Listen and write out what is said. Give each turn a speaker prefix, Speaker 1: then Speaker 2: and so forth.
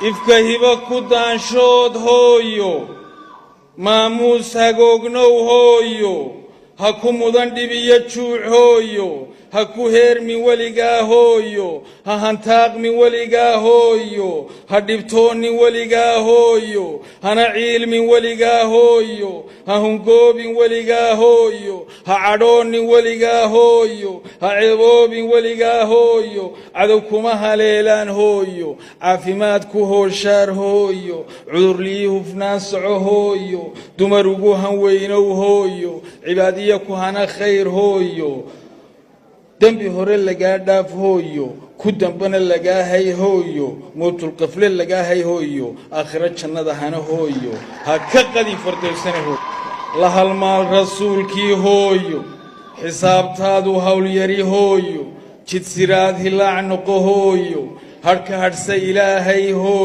Speaker 1: ifkahiba ku daanshood hooyo maamuus hagoognow hooyo ha ku mudan dhibiyo juuc hooyo ha ku heermin weligaa hooyo ha hantaaqmin weligaa hooyo ha dhibtoonnin weligaa hooyo hana ciilmin weligaa hooyo ha hungoobin weligaa hooyo ha cadhoonnin weligaa hooyo ha ceeboobin weligaa hooyo cadow kuma haleelaan hooyo caafimaad ku hooshaar hooyo cudurlii hufnaan soco hooyo dumar ugu hanweynow hooyo cibaadiya ku hana khayr hooyo dembi hore lagaa dhaaf hooyo ku dambana lagaa hay hooyo mootul qafle lagaa hay hooyo aakhira jannada hana hooyo ha ka qadi fardaysana hooyo la halmaal rasuulkii hooyo xisaabtaadu hawl yari hooyo jid siraad hilaac noqo hooyo harka hadhsa ilaahay hooyo